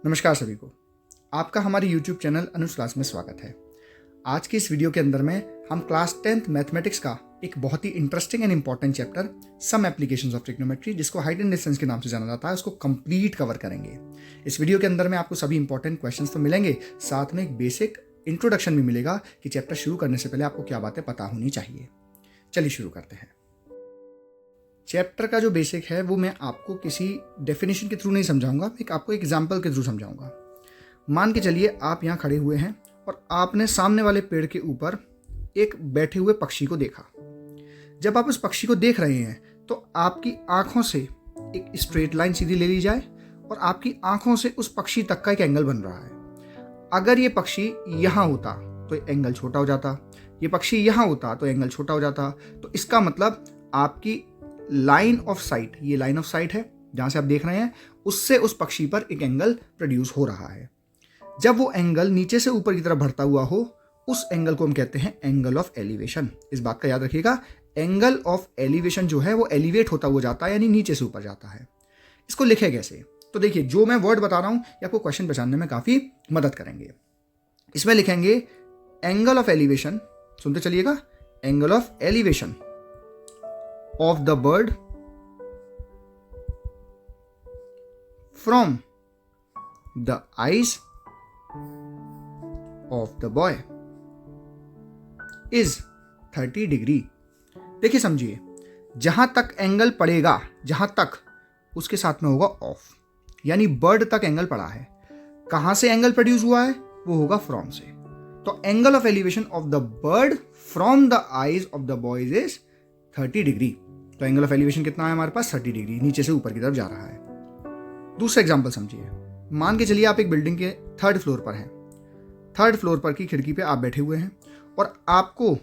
नमस्कार सभी को, आपका हमारे YouTube चैनल अनुज क्लास में स्वागत है। आज की इस वीडियो के अंदर में हम क्लास 10th मैथमेटिक्स का एक बहुत ही interesting and important chapter some applications of trigonometry, जिसको हाइट एंड डिस्टेंस के नाम से जाना जाता है, उसको कंप्लीट कवर करेंगे। इस वीडियो के अंदर में आपको सभी इंपॉर्टेंट क्वेश्चंस तो मिलेंगे, साथ में एक बेसिक इंट्रोडक्शन भी मिलेगा कि चैप्टर शुरू करने से पहले आपको क्या बातें पता होनी चाहिए। चलिए शुरू करते हैं। चैप्टर का जो बेसिक है वो मैं आपको किसी डेफिनेशन के थ्रू नहीं समझाऊंगा, मैं आपको एग्जाम्पल के थ्रू समझाऊंगा। मान के चलिए आप यहाँ खड़े हुए हैं और आपने सामने वाले पेड़ के ऊपर एक बैठे हुए पक्षी को देखा। जब आप उस पक्षी को देख रहे हैं तो आपकी आंखों से एक स्ट्रेट लाइन सीधी ले ली जाए और आपकी आंखों से उस पक्षी तक का एक एंगल बन रहा है। अगर ये पक्षी यहाँ होता तो एंगल छोटा हो जाता, ये पक्षी यहाँ होता तो एंगल छोटा हो जाता। तो इसका मतलब आपकी लाइन ऑफ साइट, ये लाइन ऑफ साइट है जहां से आप देख रहे हैं, उससे उस पक्षी पर एक एंगल प्रोड्यूस हो रहा है। जब वो एंगल नीचे से ऊपर की तरफ बढ़ता हुआ हो, उस एंगल को हम कहते हैं एंगल ऑफ एलिवेशन। इस बात का याद रखिएगा, एंगल ऑफ एलिवेशन जो है वो एलिवेट होता हुआ जाता है, यानी नीचे से ऊपर जाता है। इसको लिखे कैसे? तो देखिए, जो मैं वर्ड बता रहा हूं ये आपको क्वेश्चन पहचानने में काफी मदद करेंगे। इसमें लिखेंगे एंगल ऑफ एलिवेशन, सुनते चलिएगा, angle of elevation of the bird from the eyes of the boy is 30 degree. देखिए समझिए, जहां तक एंगल पड़ेगा, जहां तक, उसके साथ में होगा ऑफ, यानी बर्ड तक एंगल पड़ा है। कहां से एंगल प्रोड्यूस हुआ है? वो होगा फ्रॉम से। तो angle of elevation of the bird from the eyes of the boys is 30 degree. तो एंगल ऑफ एलिवेशन कितना है हमारे पास? 30 डिग्री, नीचे से ऊपर की तरफ जा रहा है। दूसरा एग्जांपल समझिए। मान के चलिए आप एक बिल्डिंग के 3rd फ्लोर पर हैं। 3rd फ्लोर पर की खिड़की पे आप बैठे हुए हैं और आपको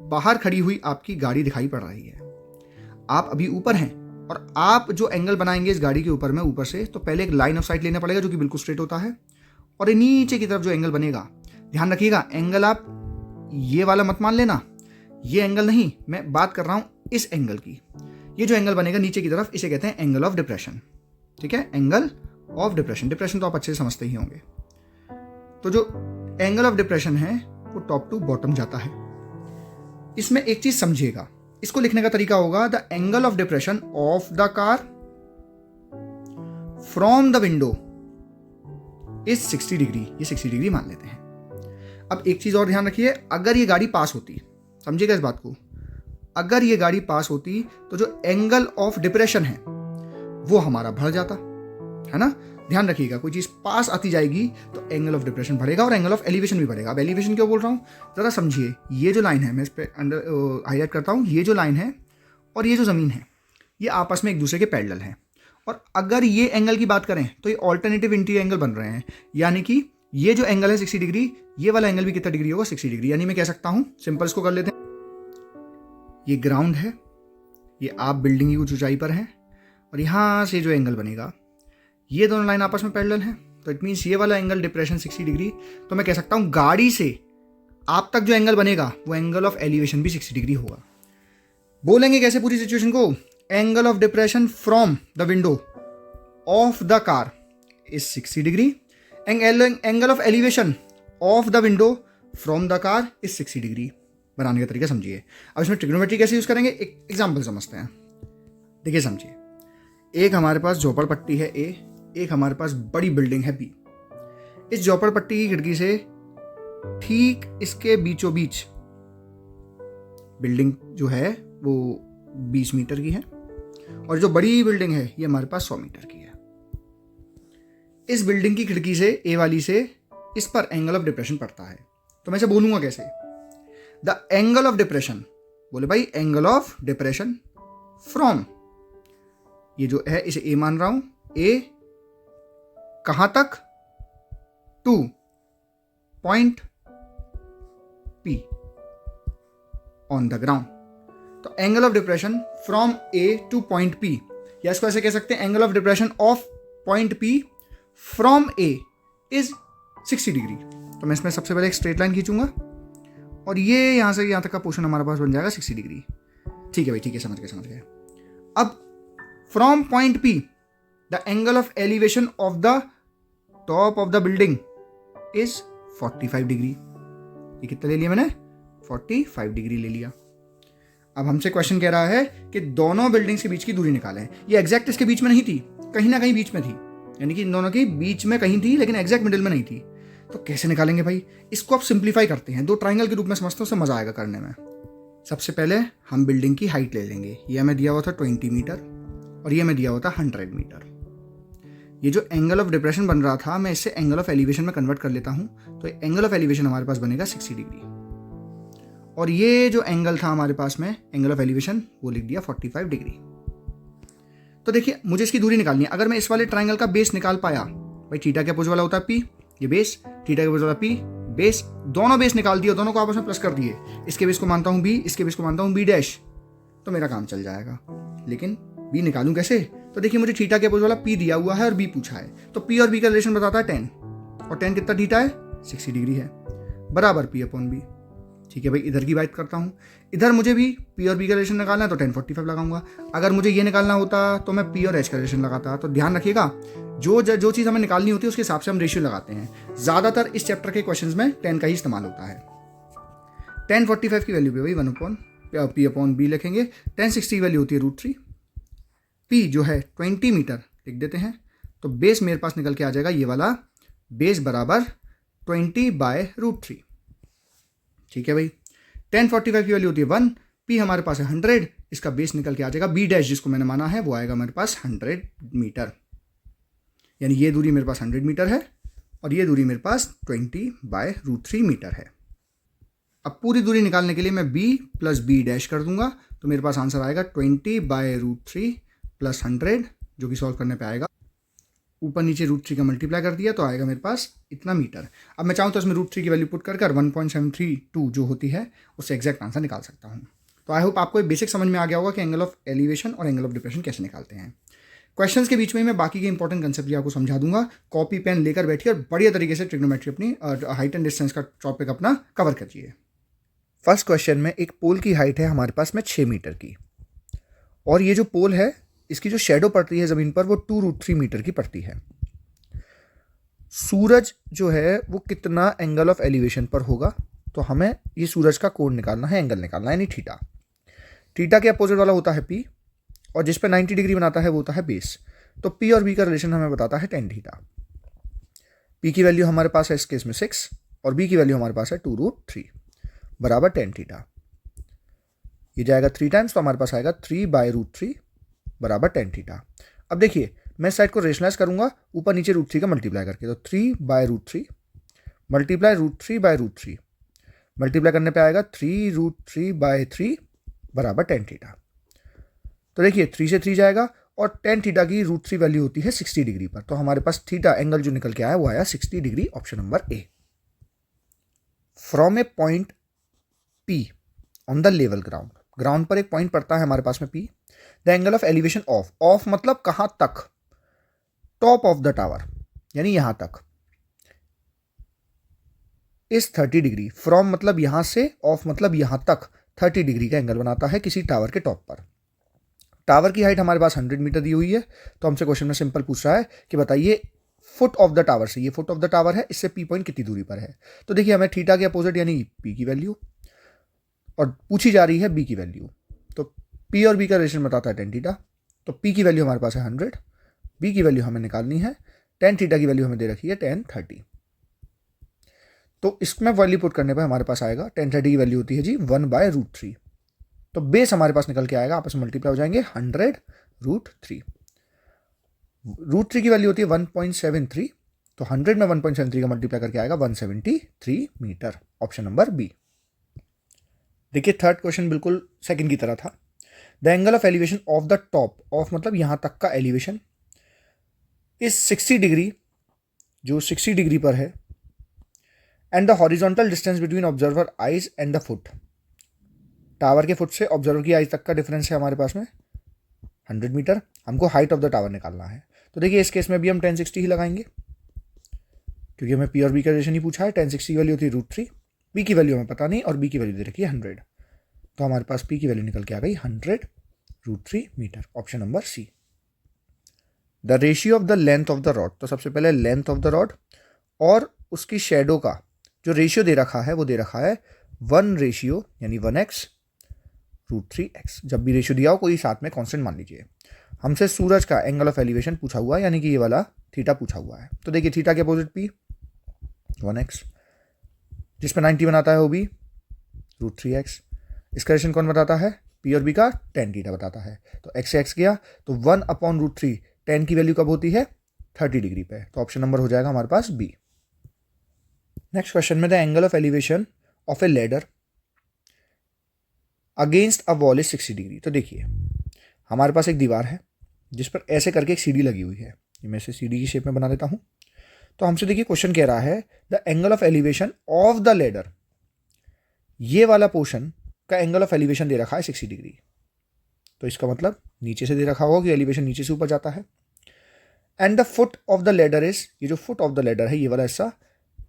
बाहर खड़ी हुई आपकी गाड़ी दिखाई पड़ रही है। आप अभी ऊपर हैं और आप जो एंगल बनाएंगे इस गाड़ी के ऊपर में, ऊपर से, तो पहले एक लाइन ऑफ साइट लेना पड़ेगा जो कि बिल्कुल स्ट्रेट होता है, और ये नीचे की तरफ जो एंगल बनेगा, ध्यान रखिएगा, एंगल आप ये वाला मत मान लेना, ये एंगल नहीं, मैं बात कर रहा हूं इस एंगल की। ये जो एंगल बनेगा नीचे की तरफ, इसे कहते हैं एंगल ऑफ डिप्रेशन। ठीक है, एंगल ऑफ डिप्रेशन। डिप्रेशन तो आप अच्छे से समझते ही होंगे। तो जो एंगल ऑफ डिप्रेशन है वो टॉप टू बॉटम जाता है। इसमें एक चीज समझिएगा, इसको लिखने का तरीका होगा the angle of depression of the car from the window is 60 degree. ये 60 डिग्री मान लेते हैं। अब एक चीज और ध्यान रखिए, अगर ये गाड़ी पास होती, समझिएगा इस बात को, अगर ये गाड़ी पास होती तो जो एंगल ऑफ डिप्रेशन है वो हमारा बढ़ जाता है ना। ध्यान रखिएगा, कोई चीज पास आती जाएगी तो एंगल ऑफ डिप्रेशन बढ़ेगा और एंगल ऑफ एलिवेशन भी बढ़ेगा। अब एलिवेशन क्यों बोल रहा हूं, जरा समझिए। ये जो लाइन है, मैं इस पे अंडर हाईलाइट करता हूं, ये जो लाइन है और ये जो जमीन है, ये आपस में एक दूसरे के पैरेलल हैं। और अगर ये एंगल की बात करें तो ये ऑल्टरनेटिव इंटीरियर एंगल बन रहे हैं, यानी कि ये जो एंगल है 60 डिग्री, ये वाला एंगल भी कितना डिग्री होगा? 60 डिग्री। यानी मैं कह सकता हूं, सिंपल इसको कर लेते हैं, ये ग्राउंड है, ये आप बिल्डिंग की कुछ ऊंचाई पर हैं, और यहां से जो एंगल बनेगा, ये दोनों लाइन आपस में पैरेलल हैं। तो इट मीन्स ये वाला एंगल डिप्रेशन 60 डिग्री। तो मैं कह सकता हूं गाड़ी से आप तक जो एंगल बनेगा वो एंगल ऑफ एलिवेशन भी 60 डिग्री होगा। बोलेंगे कैसे पूरी सिचुएशन को? Angle of depression from the window of the car is 60 degree, angle of elevation of the window from the car is 60 degree. बनाने का तरीका समझिए। अब इसमें ट्रिग्नोमेट्री कैसे यूज करेंगे, एक एग्जांपल समझते हैं। देखिए समझिए, एक हमारे पास झोपड़पट्टी है ए, एक हमारे पास बड़ी बिल्डिंग है बी। इस झोपड़पट्टी की खिड़की से ठीक इसके बीचों बीच बिल्डिंग जो है वो 20 मीटर की है, और जो बड़ी बिल्डिंग है ये हमारे पास 100 मीटर की है। इस बिल्डिंग की खिड़की से, ए वाली से, इस पर एंगल ऑफ डिप्रेशन पड़ता है। तो मैं इसे बोलूंगा कैसे? द एंगल ऑफ डिप्रेशन, बोले भाई एंगल ऑफ डिप्रेशन फ्रॉम, ये जो है इसे ए मान रहा हूं, ए कहां तक? To point P on the ground. तो angle of depression from A to point P, या इसको ऐसे कह सकते हैं angle of depression of point P from A is 60 degree. तो मैं इसमें सबसे पहले एक स्ट्रेट लाइन खींचूंगा और ये यहां से यहां तक का पोर्शन हमारे पास बन जाएगा 60 डिग्री। ठीक है भाई, ठीक है, समझ गए। अब from point P the angle of elevation of the top of the building is 45 degree. ये कितना ले लिया मैंने? 45 डिग्री ले लिया। अब हमसे क्वेश्चन कह रहा है कि दोनों बिल्डिंग्स के बीच की दूरी निकालें। ये एग्जैक्ट इसके बीच में नहीं थी, कहीं ना कहीं बीच में थी, यानी कि इन दोनों के बीच में कहीं थी लेकिन एग्जैक्ट मिडिल में नहीं थी। तो कैसे निकालेंगे भाई? इसको आप सिंप्लीफाई करते हैं, दो ट्राइंगल के रूप में समझते हो, उससे मजा आएगा करने में। सबसे पहले हम बिल्डिंग की हाइट ले लेंगे। ये हमें दिया हुआ था 20 मीटर और ये हमें दिया हुआ था 100 मीटर। ये जो एंगल ऑफ डिप्रेशन बन रहा था, मैं इससे एंगल ऑफ एलिवेशन में कन्वर्ट कर लेता हूँ। तो एंगल ऑफ एलिवेशन हमारे पास बनेगा 60 डिग्री और ये जो एंगल था हमारे पास में एंगल ऑफ एलिवेशन, वो लिख दिया 45 डिग्री। तो देखिए मुझे इसकी दूरी निकालनी है। अगर मैं इस वाले ट्राइंगल का बेस निकाल पाया, भाई थीटा के अपोजिट वाला होता है पी, ये बेस, थीटा के अपोजिट वाला पी, बेस, दोनों बेस निकाल दिए, दोनों को आपस में प्लस कर दिए। इसके बेस को मानता हूँ बी, इसके बेस को मानता हूँ बी डैश, तो मेरा काम चल जाएगा। लेकिन बी निकालूं कैसे? तो देखिए मुझे थीटा के अपोजिट वाला पी दिया हुआ है और बी पूछा है, तो पी और बी का रिलेशन बताता है 10, और 10 कितना थीटा है? 60 डिग्री है, बराबर पी अपॉन बी। ठीक है भाई, इधर की बात करता हूँ। इधर मुझे भी पी और बी का रिलेशन निकालना है तो 1045 लगाऊंगा। अगर मुझे ये निकालना होता तो मैं पी और एच का रिलेशन लगाता। तो ध्यान रखिएगा, जो चीज़ हमें निकालनी होती है उसके हिसाब से हम रेशियो लगाते हैं। ज़्यादातर इस चैप्टर के क्वेश्चंस में 10 का ही इस्तेमाल होता है। 1045 की वैल्यू पे भाई 1 अपॉन पी अपॉन बी लिखेंगे। 1060 की वैल्यू होती है √3। पी जो है 20 मीटर लिख देते हैं, तो बेस मेरे पास निकल के आ जाएगा ये वाला, बेस बराबर 20/√3। ठीक है भाई, 1045 की वैल्यू होती है 1, पी हमारे पास है 100, इसका बेस निकल के आ जाएगा बी डैश, जिसको मैंने माना है वो आएगा मेरे पास 100 मीटर। यानी ये दूरी मेरे पास 100 मीटर है और ये दूरी मेरे पास 20/√3 मीटर है। अब पूरी दूरी निकालने के लिए मैं b प्लस बी डैश कर दूंगा, तो मेरे पास आंसर आएगा 20/√3 प्लस 100, जो कि सॉल्व करने पे आएगा, ऊपर नीचे √3 का मल्टीप्लाई कर दिया तो आएगा मेरे पास इतना मीटर। अब मैं चाहूँ तो इसमें √3 की वैल्यू पुट कर 1.732 जो होती है उससे एग्जैक्ट आंसर निकाल सकता हूँ। तो आई होप आपको एक बेसिक समझ में आ गया होगा कि एंगल ऑफ एलिवेशन और एंगल ऑफ डिप्रेशन कैसे निकालते हैं। क्वेश्चंस के बीच में मैं बाकी के इंपॉर्टेंट कंसेप्ट भी आपको समझा दूंगा। कॉपी पेन लेकर बैठिए और बढ़िया तरीके से ट्रिग्नोमेट्री अपनी हाइट एंड डिस्टेंस का टॉपिक अपना कवर करिए। फर्स्ट क्वेश्चन में एक पोल की हाइट है हमारे पास में 6 मीटर की, और ये जो पोल है इसकी जो शेडो पड़ती है ज़मीन पर वो 2√3 मीटर की पड़ती है। सूरज जो है वो कितना एंगल ऑफ एलिवेशन पर होगा, तो हमें ये सूरज का कोण निकालना है, एंगल निकालना है, यानी थीटा। थीटा के अपोजिट वाला होता है पी, और जिस पे 90 डिग्री बनाता है वो होता है बेस। तो पी और बी का रिलेशन हमें बताता है tan थीटा। पी की वैल्यू हमारे पास है इस केस में 6 और बी की वैल्यू हमारे पास है 2√3 बराबर tan थीटा। ये जाएगा 3 टाइम्स, तो हमारे पास आएगा 3/√3 बराबर tan थीटा। अब देखिए मैं साइड को रेशनलाइज करूंगा ऊपर नीचे √3 का मल्टीप्लाई करके, तो 3/√3 मल्टीप्लाई √3/√3 मल्टीप्लाई करने पे आएगा 3√3/3 बराबर tan थीटा। तो देखिए 3 से 3 जाएगा और tan थीटा की √3 वैल्यू होती है 60 डिग्री पर, तो हमारे पास थीटा एंगल जो निकल के आया वो आया 60 degree, option number A. From a point P on the level ground, ground पर एक पॉइंट पड़ता है हमारे पास में P, the angle of elevation of मतलब कहां तक, टॉप ऑफ द टावर यानी यहां तक, इस 30 डिग्री। फ्रॉम मतलब यहां से, ऑफ मतलब यहां तक 30 डिग्री का एंगल बनाता है किसी टावर के टॉप पर। टावर की हाइट हमारे पास 100 मीटर दी हुई है, तो हमसे क्वेश्चन में सिंपल पूछ रहा है कि बताइए फुट ऑफ द टावर से, ये फुट ऑफ द टावर है, इससे पी पॉइंट कितनी दूरी पर है। तो देखिए हमें थीटा के अपोजिट यानी पी की वैल्यू और पूछी जा रही है बी की वैल्यू, तो पी और बी का रिलेशन बताता है tan थीटा। तो पी की वैल्यू हमारे पास है 100, बी की वैल्यू हमें निकालनी है, tan थीटा की वैल्यू हमें दे रखी है tan 30। तो इसमें वैल्यू पुट करने पर हमारे पास आएगा tan 30 की वैल्यू होती है जी 1/√3। तो बेस हमारे पास निकल के आएगा, आपस में मल्टीप्लाई हो जाएंगे 100√3। √3 की वैल्यू होती है 1.73, तो 100 में 1.73 का मल्टीप्लाई करके आएगा 173 मीटर, ऑप्शन नंबर बी। देखिए थर्ड क्वेश्चन बिल्कुल सेकंड की तरह था। The angle of elevation of the top, of मतलब यहां तक का एलिवेशन, इस 60 डिग्री, जो 60 डिग्री पर है, and the horizontal distance between observer eyes and the foot, tower के फुट से ऑब्जर्वर की आइज तक का डिफरेंस है हमारे पास में 100 मीटर। हमको हाइट ऑफ द टावर निकालना है, तो देखिए इस केस में भी हम 1060 ही लगाएंगे, क्योंकि हमें पी और बी का रिलेशन ही पूछा है। 1060 की वैल्यू होती है √3, पी की वैल्यू हमें पता नहीं और बी की वैल्यू दे रखी है 100, तो हमारे पास पी की वैल्यू निकल के आ गई 100√3 metre, option number C. The ratio of the length of the rod, तो सबसे पहले लेंथ ऑफ द रॉड और उसकी शेडो का जो रेशियो दे रखा है वो दे रखा है 1 रेशियो यानी 1x √3x। जब भी रेशियो दिया हो कोई साथ में कांस्टेंट मान लीजिए। हमसे सूरज का एंगल ऑफ एलिवेशन पूछा हुआ है, यानी कि ये वाला थीटा पूछा हुआ है। तो देखिए थीटा के अपोजिट पी 1x, जिस पर 90 बनाता है वो भी √3x। इसका रेशन कौन बताता है? पी और बी का tan थीटा बताता है। तो x से x गया तो 1/√3 tan की वैल्यू कब होती है? 30 डिग्री पे। तो ऑप्शन नंबर हो जाएगा हमारे पास बी। नेक्स्ट क्वेश्चन में the angle of elevation of A ladder against a wall is 60 degree. तो देखिए हमारे पास एक दीवार है जिस पर ऐसे करके एक सीढ़ी लगी हुई है। मैं इसे सीढ़ी की शेप में बना देता हूं। तो हमसे देखिए क्वेश्चन कह रहा है the angle of elevation of the ladder, ये वाला पोर्शन का एंगल ऑफ एलिवेशन दे रखा है 60 डिग्री। तो इसका मतलब नीचे से दे रखा होगा कि एलिवेशन नीचे से ऊपर जाता है। And the foot of the ladder is, ये जो फुट ऑफ द लेडर है ये वाला हिस्सा,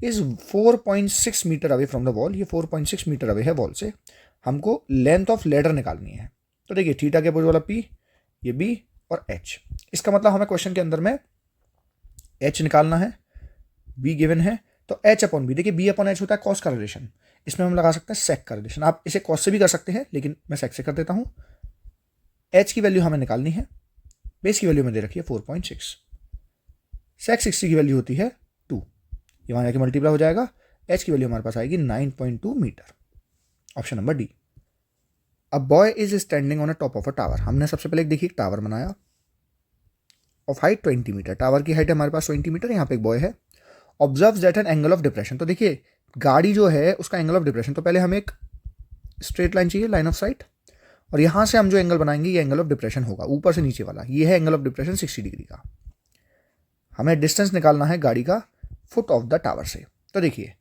is 4.6 metre away from the wall. ये 4.6 मीटर अवे है वॉल से। हमको लेंथ ऑफ लेडर निकालनी है। तो देखिए थीटा के अपोजिट वाला पी, ये बी और एच। इसका मतलब हमें क्वेश्चन के अंदर में एच निकालना है, बी गिवन है तो एच अपॉन बी। देखिए बी अपॉन एच होता है कॉस का रिलेशन, इसमें हम लगा सकते हैं सेक का रिलेशन। आप इसे कॉस से भी कर सकते हैं लेकिन मैं सेक से कर देता हूं। एच की वैल्यू हमें निकालनी है, बेस की वैल्यू में दे रखी है 4.6, सेक 60 की वैल्यू होती है 2, ये वहां जाके मल्टीप्लाई हो जाएगा। एच की वैल्यू हमारे पास आएगी 9.2 metre. Option number D. A boy is standing on a top of a tower. हमने सबसे पहले देखिए टावर बनाया ऑफ हाइट 20 मीटर। टावर की हाइट है हमारे पास 20 मीटर। यहाँ पे एक बॉय है। Observe that an angle of depression. तो देखिए गाड़ी जो है उसका एंगल ऑफ डिप्रेशन, तो पहले हमें एक स्ट्रेट लाइन चाहिए, लाइन ऑफ साइट, और यहां से हम जो एंगल बनाएंगे ये एंगल ऑफ डिप्रेशन होगा, ऊपर से नीचे वाला। ये है एंगल ऑफ डिप्रेशन 60 डिग्री का। हमें डिस्टेंस निकालना है गाड़ी का फुट ऑफ द टावर से। तो देखिए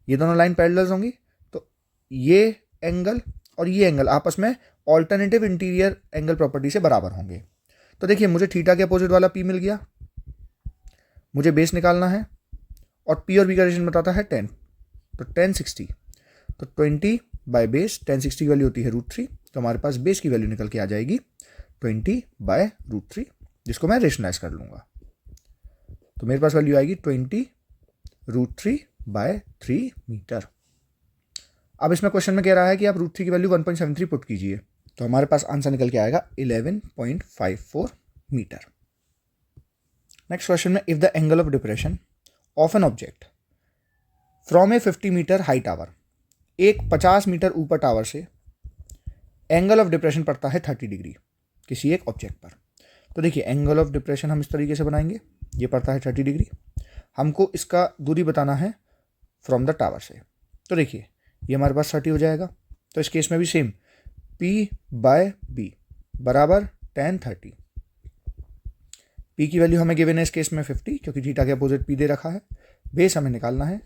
ये दोनों लाइन पैरेलल होंगी, तो ये एंगल और ये एंगल आपस में ऑल्टरनेटिव इंटीरियर एंगल प्रॉपर्टी से बराबर होंगे। तो देखिए मुझे थीटा के अपोजिट वाला पी मिल गया, मुझे बेस निकालना है और पी और बी का रिलेशन बताता है 10, तो 10 60, तो 20 बाय बेस 10 60 की वैल्यू होती है √3। तो हमारे पास बेस की वैल्यू निकल के आ जाएगी 20 बाय √3, जिसको मैं रेशनलाइज कर लूंगा। तो मेरे पास वैल्यू आएगी 20 √3 बाय 3 मीटर। अब इसमें क्वेश्चन में कह रहा है कि आप √3 की वैल्यू 1.73 पुट कीजिए, तो हमारे पास आंसर निकल के आएगा 11.54 मीटर। नेक्स्ट क्वेश्चन में if the angle of depression of an object from a 50 metre high tower, एक 50 मीटर ऊपर टावर से एंगल ऑफ डिप्रेशन पड़ता है 30 डिग्री किसी एक ऑब्जेक्ट पर। तो देखिए एंगल ऑफ डिप्रेशन हम इस तरीके से बनाएंगे, ये पड़ता है 30 डिग्री। हमको इसका दूरी बताना है फ्रॉम द टावर से। तो देखिए ये हमारे पास 30 हो जाएगा। तो इस केस में भी सेम P बाय B बराबर tan 30। P की वैल्यू हमें गिवन है इस केस में 50, क्योंकि थीटा के अपोजिट P दे रखा है। बेस हमें निकालना है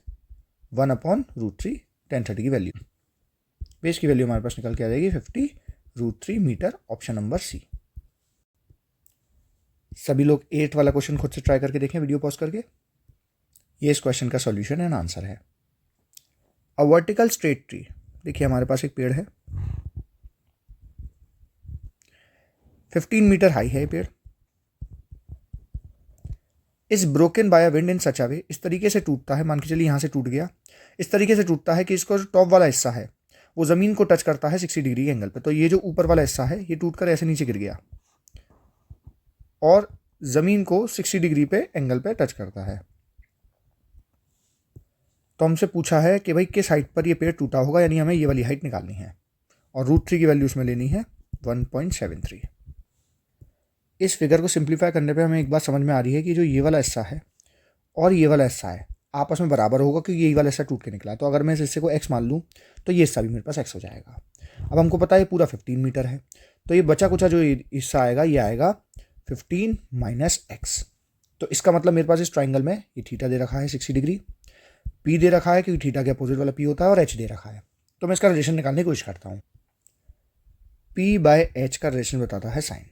1/√3 tan 30 की वैल्यू। बेस की वैल्यू हमारे पास निकल के आ जाएगी 50 √3 मीटर। ऑप्शन नंबर सी। सभी लोग 8 वाला क्वेश्चन खुद से ट्राई करके देखें वीडियो पॉज करके। ये इस क्वेश्चन का सॉल्यूशन एंड आंसर है। अ वर्टिकल स्ट्रेट ट्री, देखिए हमारे पास एक पेड़ है, 15 मीटर हाई है ये पेड़। Is broken by a wind in such a way, इस तरीके से टूटता है, मान के चलिए यहां से टूट गया, इस तरीके से टूटता है कि इसको जो टॉप वाला हिस्सा है वो जमीन को टच करता है 60 डिग्री एंगल पे। तो ये जो ऊपर वाला हिस्सा है ये टूटकर ऐसे नीचे गिर गया और जमीन को 60 डिग्री पे एंगल पे टच करता है। तो हमसे पूछा है कि भाई किस हाइट पर ये पेड़ टूटा होगा, यानी हमें ये वाली हाइट निकालनी है और √3 की वैल्यू उसमें लेनी है 1.73। इस फिगर को सिंप्लीफाई करने पे हमें एक बात समझ में आ रही है कि जो ये वाला हिस्सा है और ये वाला हिस्सा है आपस में बराबर होगा, क्योंकि ये वाला हिस्सा टूट के निकला। तो अगर मैं इस हिस्से को x मान लूँ तो ये हिस्सा भी मेरे पास x हो जाएगा। अब हमको पता है पूरा 15 मीटर है, तो ये बचा कुचा जो हिस्सा आएगा ये आएगा 15 माइनस x। तो इसका मतलब मेरे पास इस ट्राइंगल में ये थीटा दे रखा है 60 डिग्री, P दे रखा है क्योंकि थीटा के अपोजिट वाला P होता है, और H दे रखा है। तो मैं इसका रिलेशन निकालने की कोशिश करता हूँ। P बाय H का रिलेशन बताता है साइन।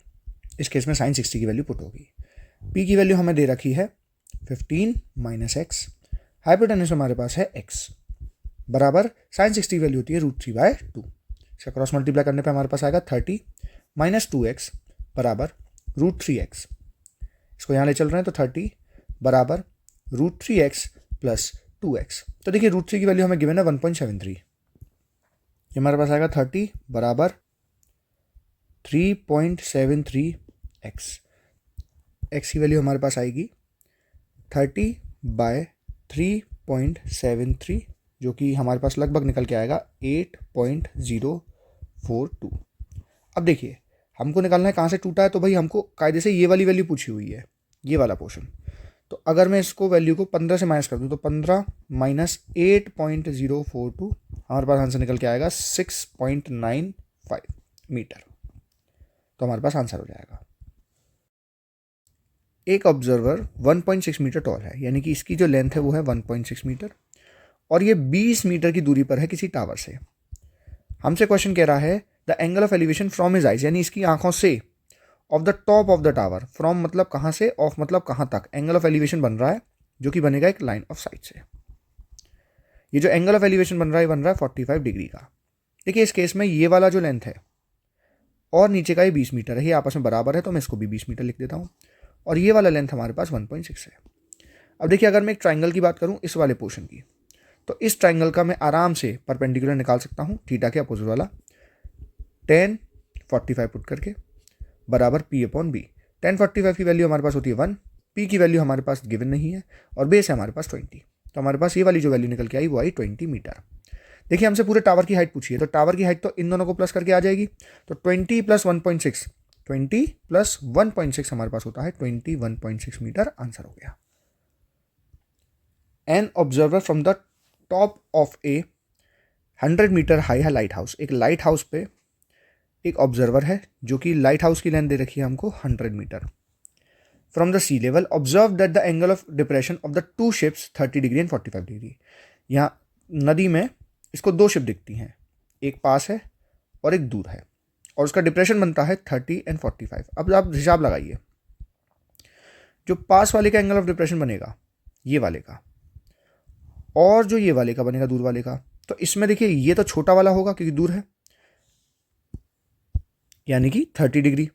इस केस में साइन 60 की वैल्यू पुट होगी। P की वैल्यू हमें दे रखी है 15 माइनस x, हाइपोटेन्यूज हमारे पास है x बराबर साइन 60 की वैल्यू होती है √3/2। इसका क्रॉस मल्टीप्लाई करने पे हमारे पास आएगा 30 माइनस 2x बराबर √3x। इसको यहाँ ले चल रहे हैं तो 30 बराबर √3x प्लस 2x। तो देखिए √3 की वैल्यू हमें गिवन है 1.73, ये हमारे पास आएगा 30 बराबर 3.73x। x की वैल्यू हमारे पास आएगी 30/3.73, जो कि हमारे पास लगभग निकल के आएगा 8.042। अब देखिए हमको निकालना है कहाँ से टूटा है, तो भाई हमको कायदे से ये वाली वैल्यू पूछी हुई है, ये वाला पोर्शन। तो अगर मैं इसको वैल्यू को 15 से माइनस कर दूँ तो 15 माइनस 8.042, हमारे पास आंसर निकल के आएगा 6.95 मीटर। तो हमारे पास आंसर हो जाएगा। एक ऑब्जर्वर 1.6 मीटर टॉल है, यानी कि इसकी जो लेंथ है वो है 1.6 मीटर, और ये 20 मीटर की दूरी पर है किसी टावर से। हमसे क्वेश्चन कह रहा है the angle of elevation from his eyes, यानी इसकी आंखों से, of the top of the tower. From मतलब कहाँ से, ऑफ मतलब कहाँ तक। एंगल ऑफ एलिवेशन बन रहा है जो कि बनेगा एक लाइन ऑफ साइट से। ये जो एंगल ऑफ एलिवेशन बन रहा है 45 डिग्री का। देखिए इस केस में ये वाला जो लेंथ है और नीचे का ये 20 मीटर है, ये आपस में बराबर है, तो मैं इसको भी 20 मीटर लिख देता हूँ, और ये वाला लेंथ हमारे पास 1.6 है। अब देखिए अगर मैं एक ट्राइंगल की बात करूँ इस वाले पोर्शन की, तो इस ट्राइंगल का मैं आराम से परपेंडिकुलर निकाल सकता हूँ, थीटा के अपोजिट वाला, tan 45 पुट करके बराबर P/B। tan 45 की वैल्यू हमारे पास होती है 1, P की वैल्यू हमारे पास गिवन नहीं है, और बेस है हमारे पास 20। तो हमारे पास ये वाली जो वैल्यू निकल के आई वो आई 20 मीटर। देखिए हमसे पूरे टावर की हाइट पूछी है, तो टावर की हाइट तो इन दोनों को प्लस करके आ जाएगी, तो 20 + 1.6, 20 + 1.6 हमारे पास होता है 21.6 मीटर। आंसर हो गया। An observer from the top of a 100 metre high है लाइट हाउस। एक लाइट हाउस पे एक ऑब्जर्वर है जो कि लाइट हाउस की लेंथ दे रखी है हमको 100 metre. From the sea level observe that the angle of depression of the two ships 30 degree and 45 degree. यहाँ नदी में इसको दो शिप दिखती हैं, एक पास है और एक दूर है, और उसका डिप्रेशन बनता है 30 एंड 45। अब आप हिसाब लगाइए, जो पास वाले का एंगल ऑफ डिप्रेशन बनेगा ये वाले का, और जो ये वाले का बनेगा दूर वाले का, तो इसमें देखिए ये तो छोटा वाला होगा क्योंकि दूर है, यानी कि 30 डिग्री,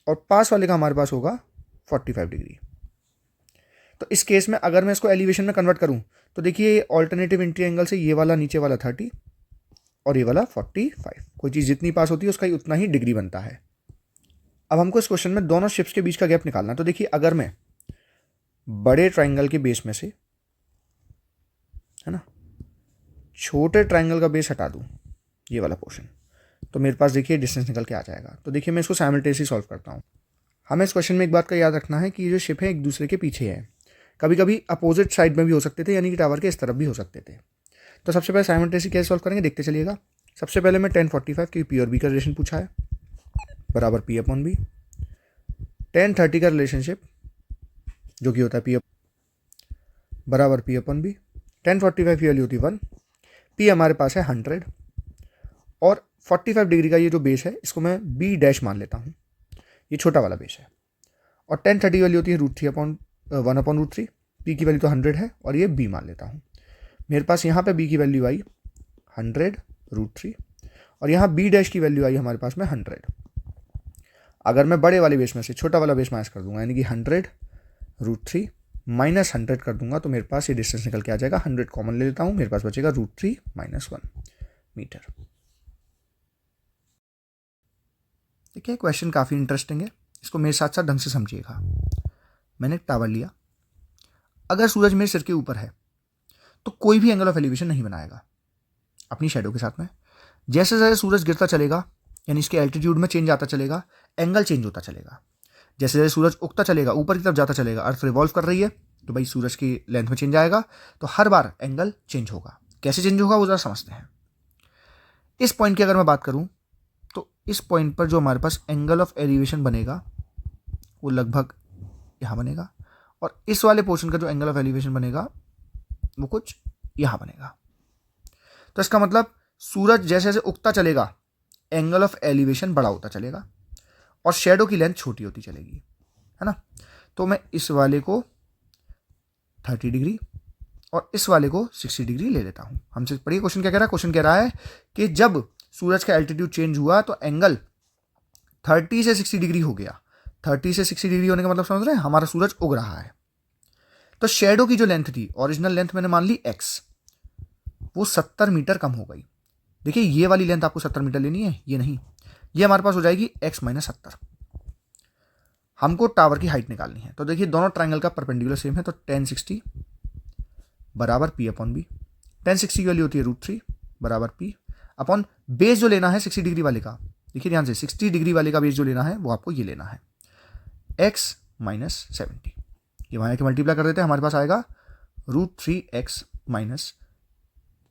और पास वाले का हमारे पास होगा 45 डिग्री। तो इस केस में अगर मैं इसको एलिवेशन में कन्वर्ट करूं तो देखिए ऑल्टरनेटिव एंट्री एंगल से ये वाला नीचे वाला 30 और ये वाला 45, कोई चीज़ जितनी पास होती है उसका ही उतना ही डिग्री बनता है। अब हमको इस क्वेश्चन में दोनों शिप्स के बीच का गैप निकालना। तो देखिए अगर मैं बड़े ट्राइंगल के बेस में से, है ना, छोटे ट्राइंगल का बेस हटा दूं, ये वाला पोर्शन, तो मेरे पास देखिए डिस्टेंस निकल के आ जाएगा। तो देखिए मैं इसको साइमल्टेनियसली सॉल्व करता हूँ। हमें इस क्वेश्चन में एक बात का याद रखना है कि ये जो शिप है एक दूसरे के पीछे है, कभी कभी अपोजिट साइड में भी हो सकते थे, यानी कि टावर के इस तरफ भी हो सकते थे। तो सबसे पहले साइमल्टेनियसली कैसे सॉल्व करेंगे देखते चलिएगा। सबसे पहले मैं tan 45 की P और B का रिलेशन पूछा है बराबर P/B। tan 30 का रिलेशनशिप जो कि होता है P बराबर P/B। tan 45 की वैल्यू होती है 1, P हमारे पास है 100, और 45 डिग्री का ये जो बेस है इसको मैं B' मान लेता हूँ, ये छोटा वाला बेस है, और tan 30 की वैल्यू होती है √1/√3। P की वैल्यू तो 100 है और ये B मान लेता हूँ। मेरे पास यहाँ पे B की वैल्यू आई 100√3, और यहाँ B' की वैल्यू आई हमारे पास में 100। अगर मैं बड़े वाले बेस में से छोटा वाला बेस माइनस कर दूंगा, यानी कि 100√3 माइनस 100 कर दूंगा, तो मेरे पास ये डिस्टेंस निकल के आ जाएगा। 100 कॉमन ले लेता हूँ, मेरे पास बचेगा √3 - 1 मीटर। देखिए क्वेश्चन काफ़ी इंटरेस्टिंग है, इसको मेरे साथ साथ ढंग से समझिएगा। मैंने एक टावर लिया, अगर सूरज मेरे सिर के ऊपर है तो कोई भी एंगल ऑफ एलिवेशन नहीं बनाएगा अपनी शैडो के साथ में। जैसे जैसे सूरज गिरता चलेगा, यानी इसके एल्टीट्यूड में चेंज आता चलेगा, एंगल चेंज होता चलेगा। जैसे जैसे सूरज उगता चलेगा, ऊपर की तरफ जाता चलेगा, अर्थ रिवॉल्व कर रही है, तो भाई सूरज की लेंथ में चेंज आएगा, तो हर बार एंगल चेंज होगा। कैसे चेंज होगा वो ज़रा समझते हैं। इस पॉइंट की अगर मैं बात करूँ तो इस पॉइंट पर जो हमारे पास एंगल ऑफ एलिवेशन बनेगा वो लगभग यहाँ बनेगा, और इस वाले पोर्शन का जो एंगल ऑफ एलिवेशन बनेगा वो कुछ यहाँ बनेगा। तो इसका मतलब सूरज जैसे जैसे उगता चलेगा एंगल ऑफ एलिवेशन बड़ा होता चलेगा और शैडो की लेंथ छोटी होती चलेगी, है ना। तो मैं इस वाले को 30 डिग्री और इस वाले को 60 डिग्री ले लेता हूँ। हमसे पढ़िए क्वेश्चन क्या कह रहा है। क्वेश्चन कह रहा है कि जब सूरज का एल्टीट्यूड चेंज हुआ तो एंगल 30 से 60 डिग्री हो गया, 30 से 60 डिग्री होने का मतलब समझ रहे हैं, हमारा सूरज उग रहा है। तो शेडो की जो लेंथ थी, ओरिजिनल लेंथ मैंने मान ली x, वो 70 मीटर कम हो गई। देखिए ये वाली लेंथ आपको 70 मीटर लेनी है, ये नहीं, ये हमारे पास हो जाएगी x माइनस 70। हमको टावर की हाइट निकालनी है। तो देखिए दोनों ट्राइंगल का परपेंडिकुलर सेम है, तो tan 60 बराबर p अपॉन बी। tan 60 की वैल्यू होती है √3 बराबर p अपॉन बेस जो लेना है 60 डिग्री वाले का। देखिए ध्यान से 60 डिग्री वाले का बेस जो लेना है वो आपको ये लेना है x माइनस 70। ये वहाँ के मल्टीप्लाई कर देते हैं, हमारे पास आएगा √3x माइनस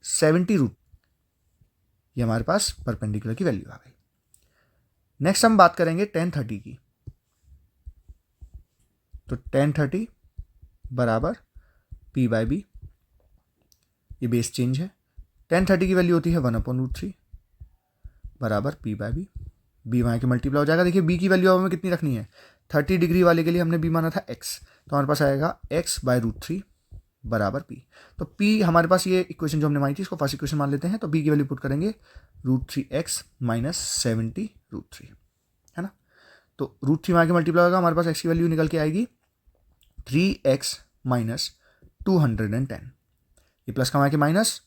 70 ये हमारे पास परपेंडिकुलर की वैल्यू आ गई। नेक्स्ट हम बात करेंगे tan 30 की। तो tan 30 बराबर p बाय बी, ये बेस चेंज है। tan 30 की वैल्यू होती है 1/√3 बराबर p बाय बी। बी वहाँ के मल्टीप्लाई हो जाएगा। देखिए बी की वैल्यू हमें कितनी रखनी है, 30 डिग्री वाले के लिए हमने बी माना था x, तो हमारे पास आएगा x बाय √3 बराबर p। तो p हमारे पास ये इक्वेशन जो हमने मानी थी इसको फर्स्ट इक्वेशन मान लेते हैं। तो b की वैल्यू पुट करेंगे √3x माइनस 70 √3, है ना। तो √3 वहाँ के मल्टीप्लाई होगा, हमारे पास x की वैल्यू निकल के आएगी 3x माइनस 210। ये प्लस का वहाँ के माइनस,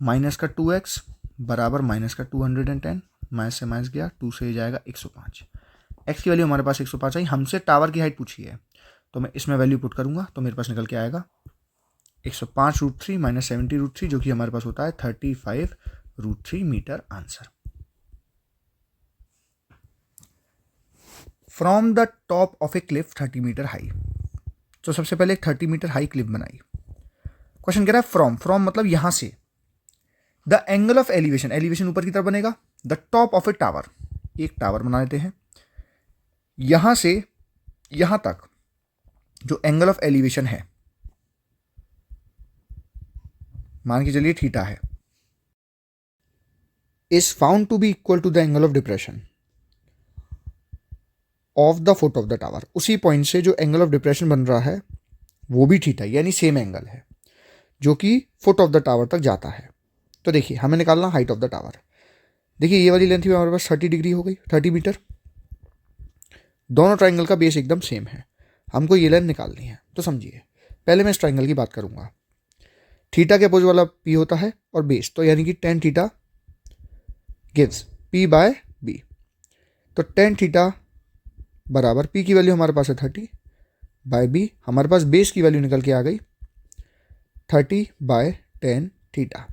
माइनस का 2x बराबर माइनस का 210, माइनस से माइनस गया, 2 से जाएगा 105। x की वैल्यू हमारे पास 105 आई। हमसे टावर की हाइट पूछी है, तो मैं इसमें वैल्यू पुट करूंगा, तो मेरे पास निकल के आएगा 105 √3 माइनस 70 √3, जो कि हमारे पास होता है 35 √3 metre answer. From the top of a cliff 30 metre high. तो सबसे पहले एक 30 मीटर हाई क्लिफ बनाई। क्वेश्चन कह रहा है फ्रॉम मतलब यहां से, the angle of elevation, elevation ऊपर की तरफ बनेगा, the top of a tower, एक टावर बना लेते हैं, यहां से यहां तक जो एंगल ऑफ एलिवेशन है, मान के चलिए थीटा है, is found to be equal to the angle of depression of the foot of the tower. उसी पॉइंट से जो एंगल ऑफ डिप्रेशन बन रहा है वो भी थीटा, यानी सेम एंगल है, जो कि फुट ऑफ द टावर तक जाता है। तो देखिए हमें निकालना हाइट ऑफ द टावर। देखिए ये वाली लेंथ भी हमारे पास 30 डिग्री हो गई, 30 मीटर। दोनों ट्राइंगल का बेस एकदम सेम है, हमको ये लेंथ निकालनी है। तो समझिए पहले मैं इस ट्राइंगल की बात करूंगा। थीटा के अपोजिट वाला p होता है और बेस, तो यानी कि tan theta gives p by b। तो tan थीटा बराबर p की वैल्यू हमारे पास है 30 बाय b, हमारे पास बेस की वैल्यू निकल के आ गई 30 बाय tan थीटा।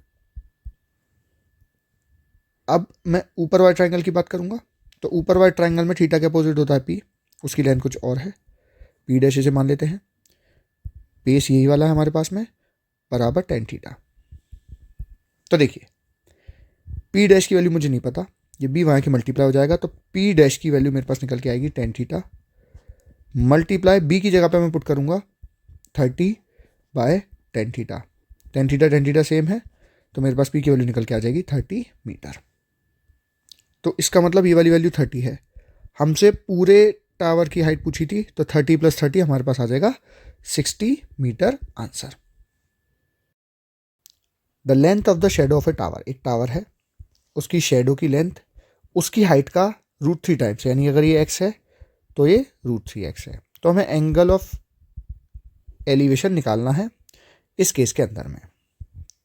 अब मैं ऊपर वाले ट्राइंगल की बात करूंगा। तो ऊपर वाले ट्राइंगल में थीटा के अपोजिट होता है p, उसकी लेंथ कुछ और है, p डैश इसे मान लेते हैं, बेस यही वाला है हमारे पास में, बराबर tan थीटा। तो देखिए p डैश की वैल्यू मुझे नहीं पता, ये b वहाँ की मल्टीप्लाई हो जाएगा, तो p डैश की वैल्यू मेरे पास निकल के आएगी tan थीटा मल्टीप्लाई b की जगह पे मैं पुट करूंगा 30 by tan theta. tan theta same है, तो मेरे पास p की वैल्यू निकल के आ जाएगी 30 मीटर। तो इसका मतलब ये वाली वैल्यू 30 है। हमसे पूरे टावर की हाइट पूछी थी, तो 30 + 30 हमारे पास आ जाएगा 60 metre answer. The length of the shadow of a tower, एक टावर है, उसकी शेडो की लेंथ उसकी हाइट का √3 टाइम्स, यानी अगर ये x है तो ये √3x है। तो हमें एंगल ऑफ एलिवेशन निकालना है इस केस के अंदर में।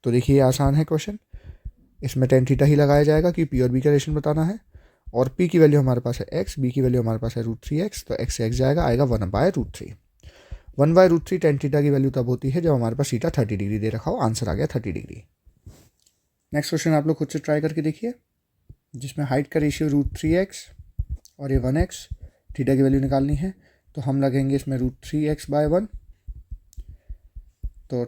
तो देखिए ये आसान है क्वेश्चन, इसमें tan थीटा ही लगाया जाएगा कि p और b का रिलेशन बताना है, और p की वैल्यू हमारे पास है x, b की वैल्यू हमारे पास है √3x, तो x से x जाएगा, आएगा 1/√3। 1/√3 tan थीटा की वैल्यू तब होती है जब हमारे पास थीटा 30 डिग्री दे रखा हो। आंसर आ गया 30 डिग्री। नेक्स्ट क्वेश्चन आप लोग खुद से ट्राई करके देखिए, जिसमें हाइट का रेशियो √3x और ये 1x, थीटा की वैल्यू निकालनी है। तो हम लगेंगे इसमें √3x/1, तो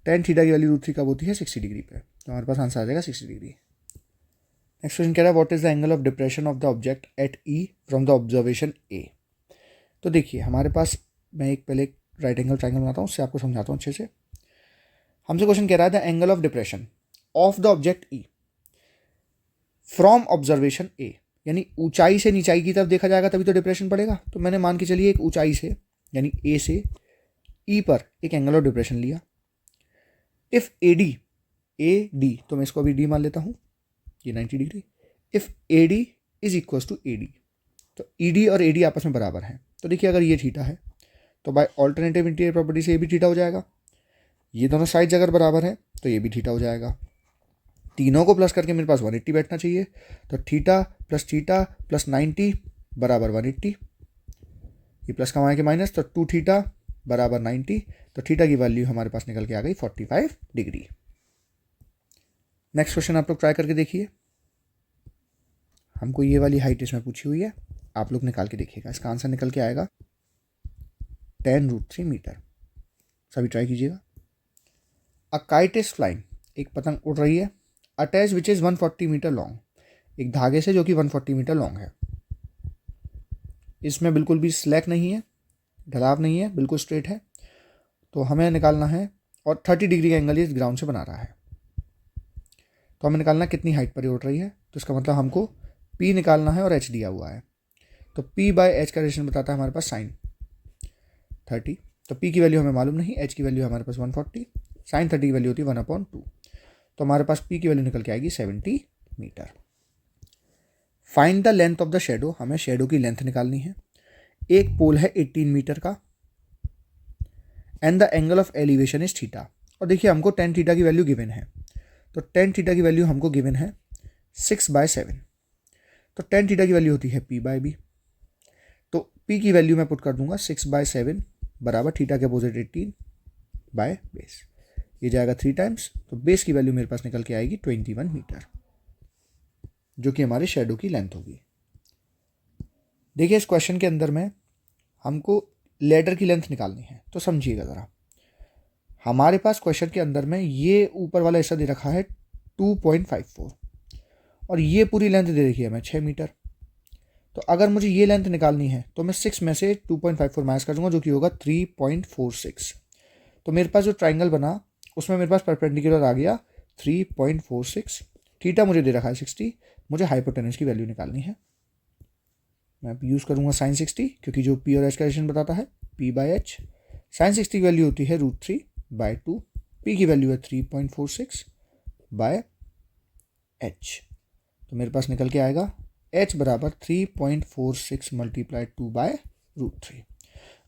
tan थीटा की वैल्यू √3 कब होती है 60 डिग्री पे, तो हमारे पास आंसर आ जाएगा 60 डिग्री। नेक्स्ट क्वेश्चन कह रहा है what is the angle of depression of the object at E from the observation A. तो देखिए हमारे पास, मैं एक पहले राइट एंगल ट्राइंगल बनाता हूँ, उससे आपको समझाता हूँ अच्छे से। हमसे क्वेश्चन कह रहा है the angle of depression of the object E from observation A, यानी ऊंचाई से नीचाई की तरफ देखा जाएगा तभी तो डिप्रेशन पड़ेगा। तो मैंने मान के चलिए एक ऊंचाई से यानी ए से ई पर एक एंगल ऑफ डिप्रेशन लिया। इफ ए डी, तो मैं इसको अभी डी मान लेता हूँ, ये 90 degree. If A D is equal to A D, तो ED और AD आपस में बराबर हैं। तो देखिए अगर ये थीटा है तो बाय ऑल्टरनेटिव इंटीरियर प्रॉपर्टी से ये भी थीटा हो जाएगा। ये दोनों साइड्स अगर बराबर है तो ये भी थीटा हो जाएगा। तीनों को प्लस करके मेरे पास 180 बैठना चाहिए। तो थीटा प्लस 90 बराबर 180। ये प्लस कमाए के माइनस, तो 2 थीटा बराबर 90। तो थीटा की वैल्यू हमारे पास निकल के आ गई 45 डिग्री। नेक्स्ट क्वेश्चन आप लोग ट्राई करके देखिए। हमको ये वाली हाइट इसमें पूछी हुई है, आप लोग निकाल के देखिएगा। इसका आंसर निकल के आएगा 10√3 मीटर। सभी ट्राई कीजिएगा। अ काइट इज फ्लाइंग, एक पतंग उड़ रही है, attach which is 140 metre long, एक धागे से जो कि 140 मीटर लॉन्ग है। इसमें बिल्कुल भी स्लैक नहीं है, ढलाव नहीं है, बिल्कुल स्ट्रेट है। तो हमें निकालना है, और 30 डिग्री का एंगल इस ग्राउंड से बना रहा है। तो हमें निकालना कितनी हाइट पर ये उड़ रही है। तो इसका मतलब हमको P निकालना है और H दिया हुआ है। तो P/H का रिलेशन बताता है हमारे पास sin 30। तो P की वैल्यू हमें मालूम नहीं, H की वैल्यू हमारे पास 140, sin 30 की वैल्यू होती है 1/2। तो हमारे पास P की वैल्यू निकल के आएगी 70 metre. Find the length of the shadow, हमें शेडो की लेंथ निकालनी है। एक पोल है 18 मीटर का, and the angle of elevation is theta. और देखिए हमको tan थीटा की वैल्यू गिवन है। तो tan थीटा की वैल्यू हमको गिवन है 6/7। तो tan थीटा की वैल्यू होती है P/B। तो P की वैल्यू मैं पुट कर दूंगा 6/7 बराबर थीटा के अपोजिट 18 बाय बेस। ये जाएगा 3 टाइम्स। तो बेस की वैल्यू मेरे पास निकल के आएगी 21 मीटर, जो कि हमारे शेडो की लेंथ होगी। देखिए इस क्वेश्चन के अंदर में हमको लेडर की लेंथ निकालनी है। तो समझिएगा ज़रा, हमारे पास क्वेश्चन के अंदर में ये ऊपर वाला हिस्सा दे रखा है 2.54, और ये पूरी लेंथ दे रखी है हमें 6 मीटर। तो अगर मुझे ये लेंथ निकालनी है तो मैं 6 में से 2.54 माइनस कर दूंगा, जो कि होगा 3.46। तो मेरे पास जो ट्राइंगल बना उसमें मेरे पास परपेंडिकुलर आ गया 3.46। थीटा मुझे दे रखा है 60, मुझे हाइपोटेनस की वैल्यू निकालनी है। मैं यूज़ करूँगा sin 60, क्योंकि जो P और H का रिलेशन बताता है P/H। sin 60 की वैल्यू होती है √3/2। P की वैल्यू है 3.46/H। तो मेरे पास निकल के आएगा H बराबर 3.46 × 2/√3।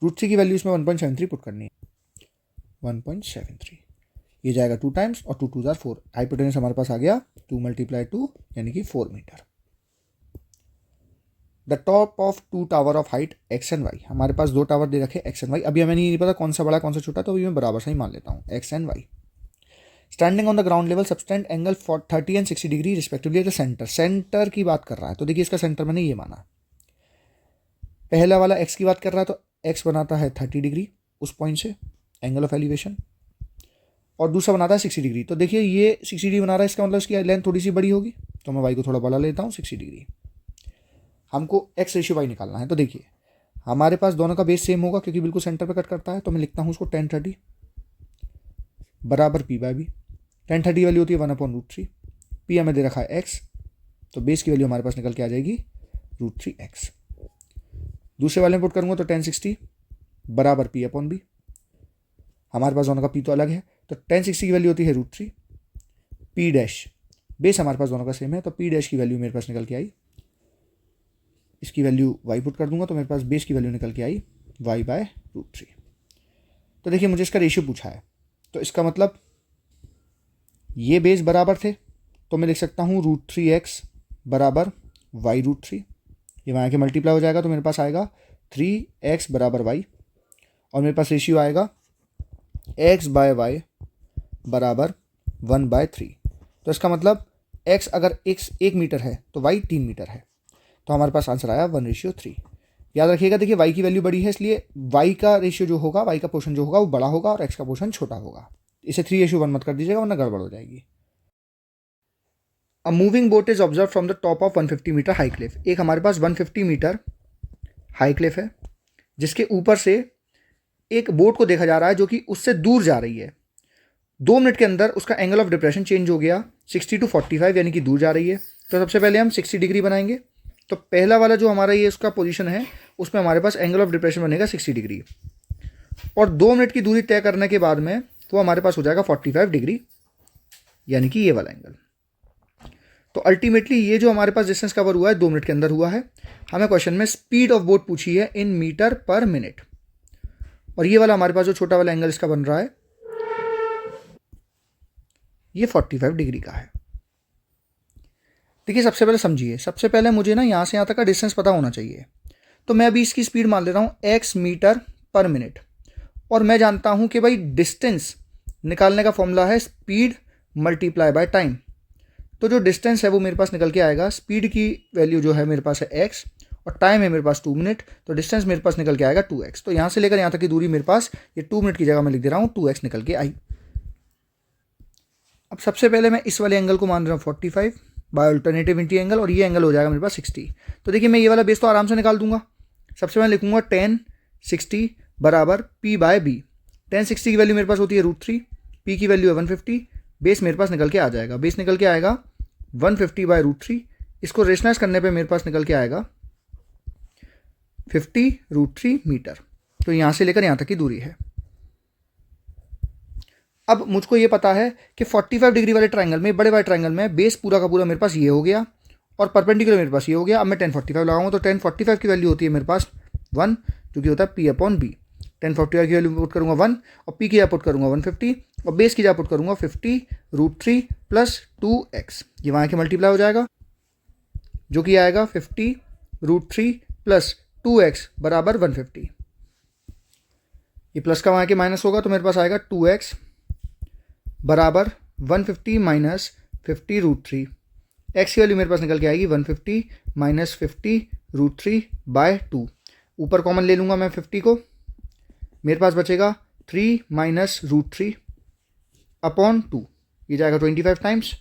√3 की वैल्यू इसमें 1.73 पुट करनी है, 1.73। ये जाएगा 2 टाइम्स, और 2 2 ज़ार 4। हाइपोटेनस हमारे पास आ गया 2 × 2 यानी कि 4 metre. The top of 2 tower of height X and Y, हमारे पास 2 टावर दे रखे X एंड Y। अभी हमें नहीं पता कौन सा बड़ा कौन सा छोटा, तो अभी मैं बराबर से ही मान लेता हूँ X and Y। Standing on the ground level subtended angle 30 and 60 degree respectively at the centre. Centre की बात कर रहा है, तो देखिए इसका सेंटर मैंने ये माना। पहला वाला X की बात कर रहा है, तो X बनाता है 30 डिग्री उस पॉइंट से, एंगल ऑफ एलिवेशन, और दूसरा बनाता है 60 डिग्री। तो देखिए ये 60 डिग्री बना रहा है, इसका मतलब इसकी लेंथ थोड़ी सी बड़ी होगी। तो मैं Y को थोड़ा बड़ा लेता हूँ, 60 डिग्री। हमको X/Y निकालना है। तो देखिए हमारे पास दोनों का बेस सेम होगा, क्योंकि बिल्कुल सेंटर पे कट करता है। तो मैं लिखता हूँ उसको tan 30 बराबर P/B। tan 30 वैल्यू होती है 1/√3। P हमें दे रखा है X, तो बेस की वैल्यू हमारे पास निकल के आ जाएगी √3x। दूसरे वाले में पुट करूँगा तो tan 60 बराबर P/B। हमारे पास दोनों का P तो अलग है, तो tan 60 की वैल्यू होती है √3। P डैश, बेस हमारे पास दोनों का सेम है, तो P डैश की वैल्यू मेरे पास निकल के आई, इसकी वैल्यू y पुट कर दूंगा, तो मेरे पास बेस की वैल्यू निकल के आई y/√3। तो देखिए मुझे इसका रेशियो पूछा है, तो इसका मतलब ये बेस बराबर थे, तो मैं लिख सकता हूँ √3x बराबर y√3। ये वहाँ के मल्टीप्लाई हो जाएगा, तो मेरे पास आएगा 3x बराबर y, और मेरे पास रेशियो आएगा x/y बराबर 1/3। तो इसका मतलब x अगर x 1 मीटर है तो y 3 मीटर है। तो हमारे पास आंसर आया 1:3। याद रखिएगा, देखिए y की वैल्यू बड़ी है, इसलिए y का रेशियो जो होगा, y का पोर्शन जो होगा वो बड़ा होगा, और x का पोर्शन छोटा होगा। इसे 3:1 मत कर दीजिएगा, वरना गड़बड़ हो जाएगी। A moving boat is observe from the top of 150 metre high cliff. एक हमारे पास 150 मीटर हाई क्लिफ है, जिसके ऊपर से एक बोट को देखा जा रहा है जो कि उससे दूर जा रही है। 2 मिनट के अंदर उसका एंगल ऑफ डिप्रेशन चेंज हो गया 60 to 45, यानी कि दूर जा रही है। तो सबसे पहले हम 60 डिग्री बनाएंगे। तो पहला वाला जो हमारा ये उसका पोजीशन है, उसमें हमारे पास एंगल ऑफ डिप्रेशन बनेगा 60 डिग्री, और 2 मिनट की दूरी तय करने के बाद में वो हमारे पास हो जाएगा 45 डिग्री, यानी कि ये वाला एंगल। तो अल्टीमेटली ये जो हमारे पास डिस्टेंस कवर हुआ है 2 मिनट के अंदर हुआ है। हमें क्वेश्चन में स्पीड ऑफ बोट पूछी है इन मीटर पर मिनट, और ये वाला हमारे पास जो छोटा वाला एंगल इसका बन रहा है ये 45 डिग्री का है। देखिए सबसे पहले समझिए, सबसे पहले मुझे ना यहाँ से यहाँ तक का डिस्टेंस पता होना चाहिए। तो मैं अभी इसकी स्पीड मान ले रहा हूँ x मीटर पर मिनट, और मैं जानता हूँ कि भाई डिस्टेंस निकालने का फॉर्मूला है स्पीड मल्टीप्लाई बाय टाइम। तो जो डिस्टेंस है वो मेरे पास निकल के आएगा, स्पीड की वैल्यू जो है मेरे पास है x और टाइम है मेरे पास 2 मिनट, तो डिस्टेंस मेरे पास निकल के आएगा 2x। तो यहाँ से लेकर यहाँ तक की दूरी मेरे पास ये 2 मिनट की जगह मैं लिख दे रहा हूँ 2x निकल के आई। अब सबसे पहले मैं इस वाले एंगल को मान रहा हूँ 45 बाय अल्टरनेटिव इंटी एंगल, और ये एंगल हो जाएगा मेरे पास 60। तो देखिए मैं ये वाला बेस तो आराम से निकाल दूंगा। सबसे मैं लिखूंगा tan 60 बराबर p बाय बी। tan 60 की वैल्यू मेरे पास होती है √3, p की वैल्यू है 150, बेस मेरे पास निकल के आ जाएगा, बेस निकल के आएगा 150 बाय √3। इसको रेशनाइज करने पे मेरे पास निकल के आएगा 50 √3 मीटर। तो यहाँ से लेकर यहाँ तक की दूरी है। अब मुझको ये पता है कि 45 डिग्री वाले ट्रायंगल में, बड़े वाले ट्रायंगल में, बेस पूरा का पूरा मेरे पास ये हो गया और परपेंडिकुलर मेरे पास ये हो गया। अब मैं tan 45 लगाऊंगा तो tan 45 की वैल्यू होती है मेरे पास 1, जो कि होता है p अपॉन बी। tan 45 की वैल्यू पुट करूंगा 1 और p की जगह पुट करूंगा 150 और बेस की जगह पुट करूंगा 50 √3 प्लस 2x। ये वहाँ के मल्टीप्लाई हो जाएगा, जो कि आएगा 50 √3 प्लस 2x बराबर 150। ये प्लस का वहाँ के माइनस होगा तो मेरे पास आएगा 2x बराबर 150 माइनस 50 √3। एक्स की वैल्यू मेरे पास निकल के आएगी 150 माइनस 50 √3 बाय 2। ऊपर कॉमन ले लूँगा मैं 50 को, मेरे पास बचेगा 3 माइनस √3 अपॉन 2। ये जाएगा 25 टाइम्स,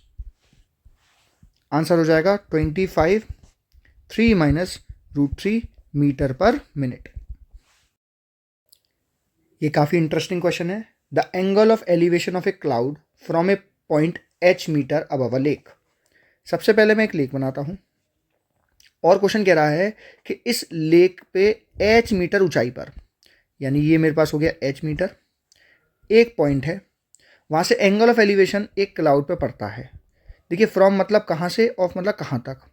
आंसर हो जाएगा 25 3 माइनस √3 मीटर पर मिनट। ये काफ़ी इंटरेस्टिंग क्वेश्चन है। The angle of elevation of a cloud from a point h metre above a lake. सबसे पहले मैं एक लेक बनाता हूँ और क्वेश्चन कह रहा है कि इस लेक पे h मीटर ऊंचाई पर, यानी ये मेरे पास हो गया h मीटर, एक पॉइंट है, वहाँ से एंगल ऑफ एलिवेशन एक क्लाउड पे पड़ता है। देखिए फ्रॉम मतलब कहाँ से, ऑफ मतलब कहाँ तक।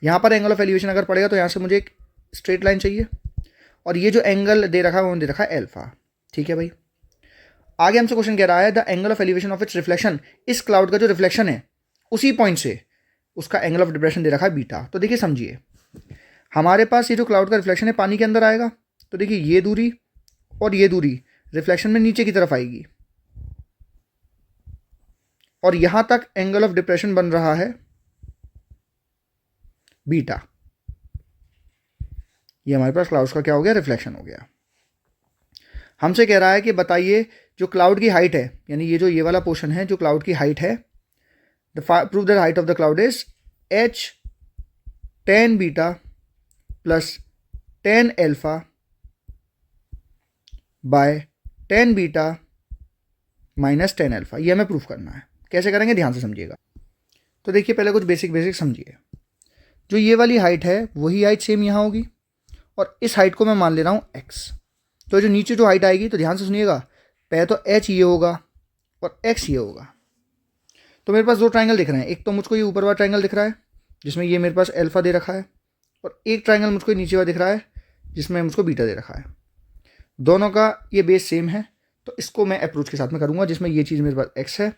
यहाँ पर एंगल ऑफ एलिवेशन अगर पड़ेगा तो यहाँ से मुझे एक स्ट्रेट लाइन चाहिए, और ये जो एंगल दे रखा है वो दे रखा है अल्फा। ठीक है भाई, आगे हमसे क्वेश्चन कह रहा है the angle of elevation of its reflection. इस क्लाउड का जो रिफ्लेक्शन है उसी पॉइंट से उसका एंगल ऑफ डिप्रेशन दे रखा है बीटा। तो देखिए समझिए, हमारे पास ये जो क्लाउड का रिफ्लेक्शन है पानी के अंदर आएगा, तो देखिए ये दूरी और ये दूरी रिफ्लेक्शन में नीचे की तरफ आएगी, और यहां तक एंगल ऑफ डिप्रेशन बन रहा है बीटा। ये हमारे पास क्लाउड्स का क्या हो गया, रिफ्लेक्शन हो गया। हमसे कह रहा है कि बताइए जो क्लाउड की हाइट है, यानी ये जो ये वाला पोर्शन है जो क्लाउड की हाइट है, prove the height of the cloud is h tan beta plus tan alpha by tan beta minus tan alpha. ये हमें प्रूफ करना है। कैसे करेंगे, ध्यान से समझिएगा। तो देखिए पहले कुछ बेसिक समझिए। जो ये वाली हाइट है वही हाइट सेम यहाँ होगी, और इस हाइट को मैं मान ले रहा हूँ x। तो जो नीचे जो हाइट आएगी, तो ध्यान से सुनिएगा, पहले तो h ये होगा और x ये होगा। तो मेरे पास दो ट्रायंगल दिख रहे हैं, एक तो मुझको ये ऊपर वाला ट्रायंगल दिख रहा है जिसमें ये मेरे पास अल्फा दे रखा है, और एक ट्रायंगल मुझको नीचे वाला दिख रहा है जिसमें मुझको बीटा दे रखा है। दोनों का ये बेस सेम है, तो इसको मैं अप्रोच के साथ में करूँगा जिसमें ये चीज़ मेरे पास x है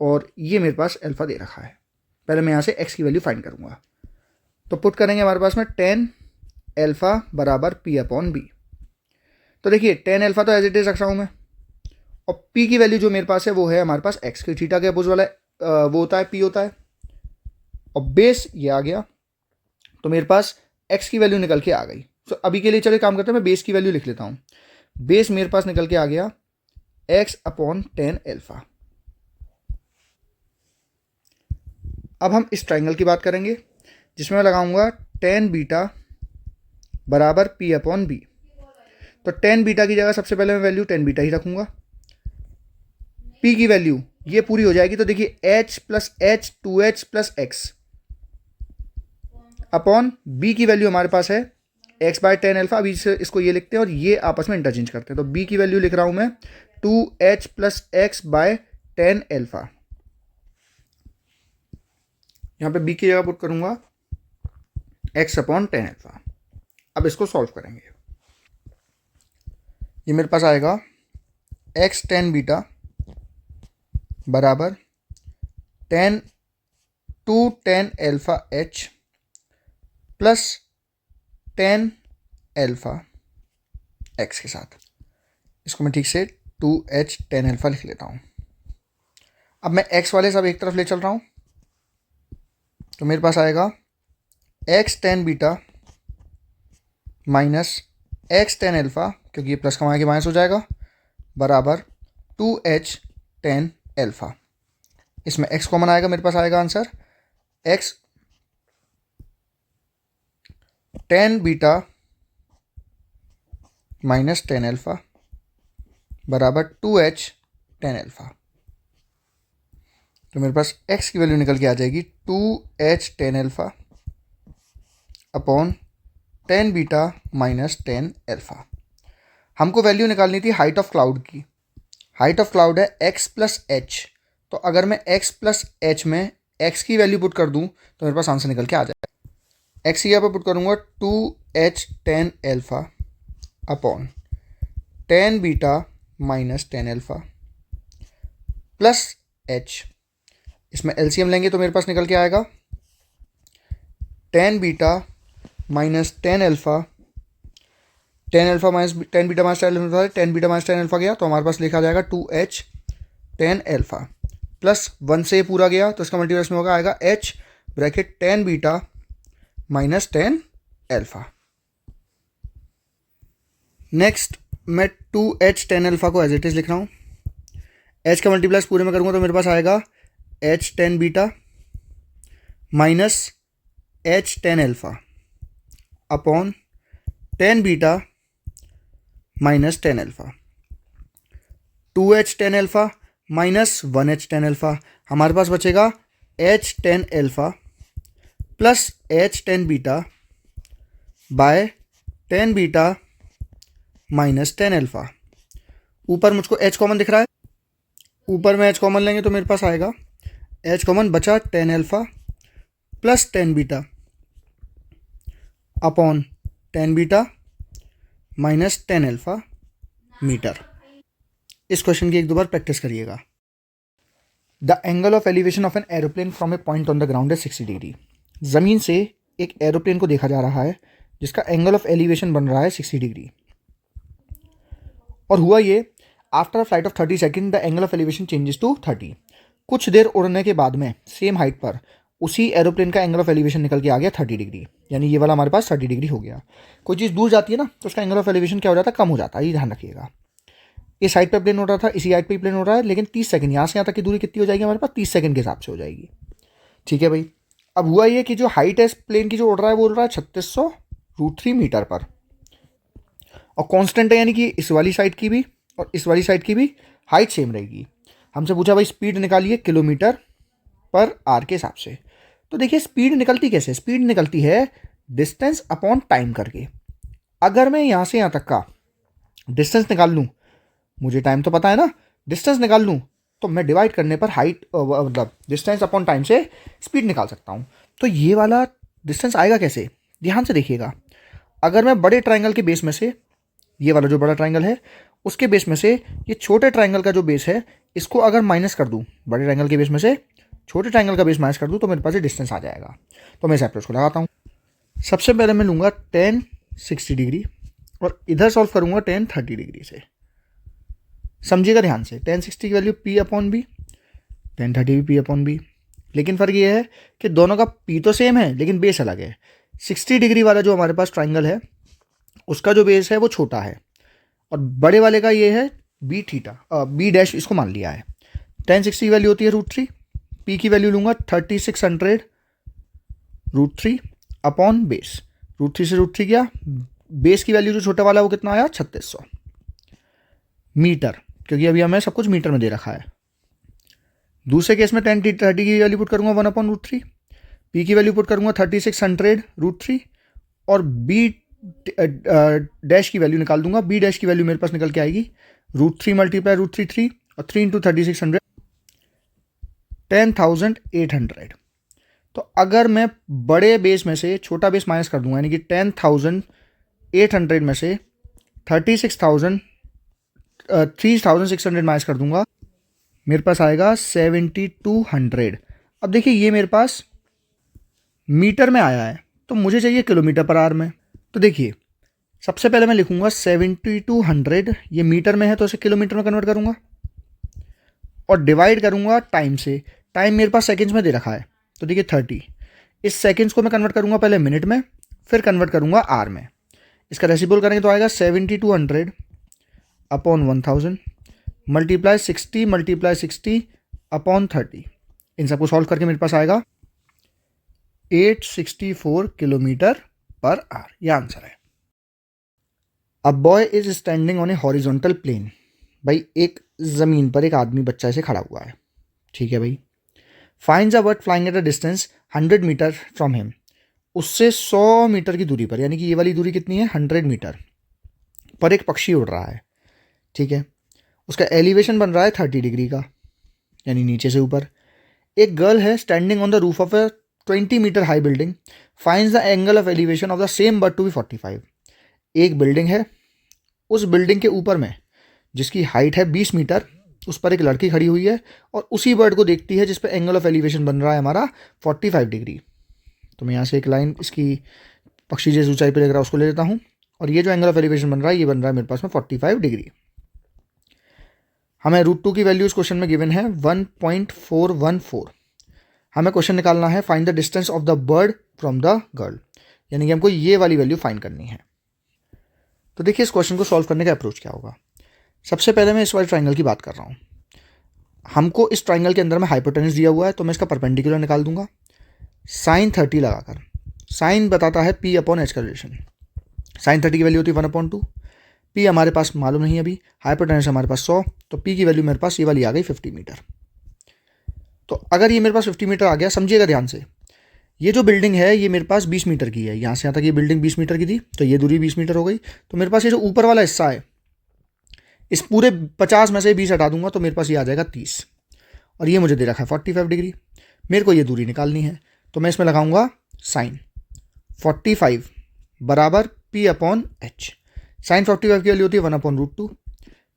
और ये मेरे पास अल्फा दे रखा है। पहले मैं यहाँ से x की वैल्यू फाइंड करूँगा, तो पुट करेंगे हमारे पास में tan अल्फा बराबर p अपॉन बी। तो देखिए tan अल्फा तो एज इट इज रख रहा हूँ मैं, और p की वैल्यू जो मेरे पास है वो है हमारे पास x की, थीटा के अपोज वाला वो होता है p होता है, और बेस ये आ गया, तो मेरे पास x की वैल्यू निकल के आ गई। तो अभी के लिए चलिए काम करते हैं, मैं बेस की वैल्यू लिख लेता हूँ। बेस मेरे पास निकल के आ गया x अपॉन tan अल्फा। अब हम इस ट्राइंगल की बात करेंगे जिसमें मैं लगाऊंगा tan बीटा बराबर p अपॉन बी। तो tan बीटा की जगह सबसे पहले मैं वैल्यू tan बीटा ही रखूंगा, p की वैल्यू ये पूरी हो जाएगी। तो देखिए h plus h 2h plus x upon b की वैल्यू हमारे पास है x बाय tan अल्फा। अभी इसको ये लिखते हैं और ये आपस में इंटरचेंज करते हैं। तो b की वैल्यू लिख रहा हूं मैं 2h plus x by tan alpha. यहाँ पे b की जगह पुट करूँगा x अपॉन टेन अल्फा। अब इसको सॉल्व करेंगे। ये मेरे पास आएगा x टेन बीटा बराबर tan to tan alpha h plus tan alpha x के साथ। इसको मैं ठीक से 2h टेन एल्फा लिख लेता हूँ। अब मैं x वाले सब एक तरफ ले चल रहा हूँ, तो मेरे पास आएगा x tan beta minus x tan alpha, क्योंकि ये प्लस कमा के माइनस हो जाएगा, बराबर 2h टेन एल्फा। इसमें x कॉमन आएगा, मेरे पास आएगा answer x tan beta minus tan alpha बराबर 2h टेन एल्फा। तो मेरे पास x की वैल्यू निकल के आ जाएगी 2h tan alpha upon tan beta minus tan alpha. हमको वैल्यू निकालनी थी हाइट ऑफ क्लाउड की। हाइट ऑफ क्लाउड है x प्लस एच, तो अगर मैं x प्लस एच में x की वैल्यू पुट कर दूं तो मेरे पास आंसर निकल के आ जाएगा। x यहाँ पर पुट करूँगा 2h tan alpha upon tan beta minus tan alpha plus h। इसमें एलसीएम लेंगे तो मेरे पास निकल के आएगा ten beta minus tan alpha, tan alpha minus ten beta minus tan alpha, ten beta minus tan alpha गया तो हमारे पास लिखा जाएगा 2h टेन एल्फा प्लस 1 से पूरा गया तो इसका मल्टीप्लाई में होगा आएगा h bracket ten beta minus tan alpha. Next मैं 2h टेन एल्फा को एज इट इज लिख रहा हूँ। h का मल्टीप्लाई पूरे में करूँगा तो मेरे पास आएगा h ten beta minus h tan alpha upon tan beta minus tan alpha. 2h tan alpha minus 1h tan alpha, हमारे पास बचेगा h ten alpha plus h tan beta by ten beta minus tan alpha. ऊपर मुझको h common दिख रहा है, ऊपर में h common लेंगे तो मेरे पास आएगा h कॉमन बचा tan alpha plus tan beta upon tan beta minus tan alpha metre. इस क्वेश्चन की एक दो बार प्रैक्टिस करिएगा। The angle of elevation of an aeroplane from a point on the ground है 60 डिग्री। ज़मीन से एक एरोप्लेन को देखा जा रहा है जिसका एंगल ऑफ एलिवेशन बन रहा है 60 डिग्री। और हुआ ये, after a flight of 30 second the angle of elevation changes to 30। कुछ देर उड़ने के बाद में सेम हाइट पर उसी एरोप्लेन का एंगल ऑफ एलिवेशन निकल के आ गया 30 डिग्री, यानी ये वाला हमारे पास 30 डिग्री हो गया। कोई चीज़ दूर जाती है ना तो उसका एंगल ऑफ एलिवेशन क्या हो जाता है, कम हो जाता है, ये ध्यान रखिएगा। इस साइड पे प्लेन हो रहा था, इसी हाइट पे प्लेन हो रहा है, लेकिन 30 सेकंड यहाँ से यहाँ तक की दूरी कितनी हो जाएगी हमारे पास, 30 सेकंड के हिसाब से हो जाएगी। ठीक है भाई। अब हुआ ये कि जो हाइट है प्लेन की जो उड़ रहा है वो उड़ रहा है 3600√3 मीटर पर, और कांस्टेंट है, यानी कि इस वाली साइड की भी और इस वाली साइड की भी हाइट सेम रहेगी। हमसे पूछा भाई स्पीड निकालिए किलोमीटर पर आर के हिसाब से। तो देखिए स्पीड निकलती कैसे, स्पीड निकलती है डिस्टेंस अपॉन टाइम करके। अगर मैं यहाँ से यहाँ तक का डिस्टेंस निकाल लूँ, मुझे टाइम तो पता है ना, डिस्टेंस निकाल लूँ तो मैं डिवाइड करने पर हाइट मतलब डिस्टेंस अपॉन टाइम से स्पीड निकाल सकता हूँ। तो ये वाला डिस्टेंस आएगा कैसे, ध्यान से देखिएगा। अगर मैं बड़े ट्राइंगल के बेस में से, ये वाला जो बड़ा ट्राइंगल है उसके बेस में से ये छोटे ट्राइंगल का जो बेस है इसको अगर माइनस कर दूँ, बड़े ट्राइंगल के बेस में से छोटे ट्राइंगल का बेस माइनस कर दूँ तो मेरे पास ये डिस्टेंस आ जाएगा। तो मैं इस अप्रोच को लगाता हूँ। सबसे पहले मैं लूँगा tan 60 डिग्री और इधर सॉल्व करूँगा tan 30 डिग्री से। समझिएगा ध्यान से, tan 60 की value p upon B, tan 30 भी p अपॉन बी। लेकिन फ़र्क ये है कि दोनों का p तो सेम है लेकिन बेस अलग है। 60 डिग्री वाला जो हमारे पास ट्राइंगल है उसका जो बेस है वो छोटा है, और बड़े वाले का ये है बी थीटा, बी डैश इसको मान लिया है। tan 60 की वैल्यू होती है √3, p की वैल्यू लूँगा 3600√3 अपॉन बेस। √3 से √3 गया, बेस की वैल्यू जो छोटा वाला वो कितना आया 3600 मीटर, क्योंकि अभी हमें सब कुछ मीटर में दे रखा है। दूसरे केस में tan 30 की वैल्यू पुट करूँगा 1/√3, p की वैल्यू पुट करूँगा 3600√3 और b डैश की वैल्यू निकाल दूंगा। b डैश की वैल्यू मेरे पास निकल के आएगी √3 मल्टीप्लाई √3 3 और 3 × 3600 10,800। तो अगर मैं बड़े बेस में से छोटा बेस माइनस कर दूंगा, यानी कि 10,800 में से 3,600 माइनस कर दूंगा, मेरे पास आएगा 7,200। अब देखिए ये मेरे पास मीटर में आया है, तो मुझे चाहिए किलोमीटर पर आवर में। तो देखिए सबसे पहले मैं लिखूंगा 7,200, ये मीटर में है तो इसे किलोमीटर में कन्वर्ट करूंगा और डिवाइड करूंगा टाइम से। टाइम मेरे पास सेकंड्स में दे रखा है, तो देखिए 30। इस सेकंड्स को मैं कन्वर्ट करूंगा पहले मिनट में, फिर कन्वर्ट करूंगा आर में। इसका रेसिप्रोकल करेंगे तो आएगा 7,200 अपॉन 1,000 मल्टीप्लाई 60 अपॉन 30। इन सबको सॉल्व करके मेरे पास आएगा 864 किलोमीटर पर आवर। यह आंसर है। A boy is standing on a horizontal plane. भाई एक जमीन पर एक आदमी बच्चा ऐसे खड़ा हुआ है, ठीक है भाई। Finds a bird flying at a distance 100 metre from him. उससे 100 मीटर की दूरी पर, यानी कि ये वाली दूरी कितनी है 100 मीटर पर एक पक्षी उड़ रहा है, ठीक है। उसका एलिवेशन बन रहा है 30 डिग्री का, यानी नीचे से ऊपर। एक गर्ल है standing on the roof of a 20 metre high building. Finds the angle of elevation of the same bird to be 45। एक बिल्डिंग है, उस बिल्डिंग के ऊपर में जिसकी हाइट है 20 मीटर, उस पर एक लड़की खड़ी हुई है और उसी बर्ड को देखती है जिस पर एंगल ऑफ एलिवेशन बन रहा है हमारा 45 डिग्री। तो मैं यहाँ से एक लाइन इसकी पक्षी जिस ऊंचाई पर देख रहा है उसको ले लेता हूँ, और ये जो एंगल ऑफ एलिवेशन बन रहा है ये बन रहा है मेरे पास में 45 डिग्री। हमें √2 की वैल्यू इस क्वेश्चन में गिवन है 1.414। हमें क्वेश्चन निकालना है find the distance of the bird from the girl, यानी कि हमको ये वाली वैल्यू फाइंड करनी है। तो देखिए इस क्वेश्चन को सॉल्व करने का अप्रोच क्या होगा। सबसे पहले मैं इस वाले ट्राइंगल की बात कर रहा हूँ। हमको इस ट्राइंगल के अंदर में हाइपोटेनस दिया हुआ है, तो मैं इसका परपेंडिकुलर निकाल दूंगा sin 30 लगाकर। साइन बताता है P अपॉन H का रिलेशन। sin 30 की वैल्यू होती है 1/2। P हमारे पास मालूम नहीं अभी, हाइपोटेनस हमारे पास 100, तो P की वैल्यू मेरे पास ये वाली आ गई 50 मीटर। तो अगर ये मेरे पास 50 मीटर आ गया, समझिएगा ध्यान से, ये जो बिल्डिंग है ये मेरे पास 20 मीटर की है, यहाँ से यहाँ तक ये बिल्डिंग 20 मीटर की थी, तो ये दूरी 20 मीटर हो गई। तो मेरे पास ये जो ऊपर वाला हिस्सा है, इस पूरे 50 में से 20 हटा दूंगा तो मेरे पास ये आ जाएगा 30, और ये मुझे दे रखा है 45 डिग्री। मेरे को ये दूरी निकालनी है, तो मैं इसमें लगाऊंगा साइन 45 बराबर P अपॉन H। साइन 45 की वैल्यू होती है 1/√2।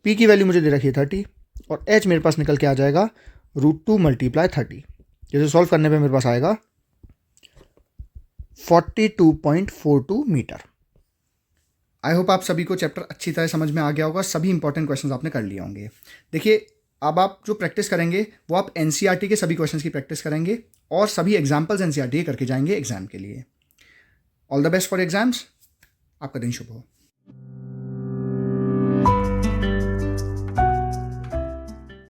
P की वैल्यू मुझे दे रखी है 30, और H मेरे पास निकल के आ जाएगा √2 मल्टीप्लाई 30। जैसे सॉल्व करने पे मेरे पास आएगा 42.42 मीटर। आई होप आप सभी को चैप्टर अच्छी तरह समझ में आ गया होगा, सभी इंपॉर्टेंट क्वेश्चंस आपने कर लिए होंगे। देखिए अब आप जो प्रैक्टिस करेंगे वो आप एनसीईआरटी के सभी क्वेश्चंस की प्रैक्टिस करेंगे और सभी एग्जाम्पल्स एनसीईआरटी करके जाएंगे एग्जाम के लिए। All the best for exams. आपका दिन शुभ हो।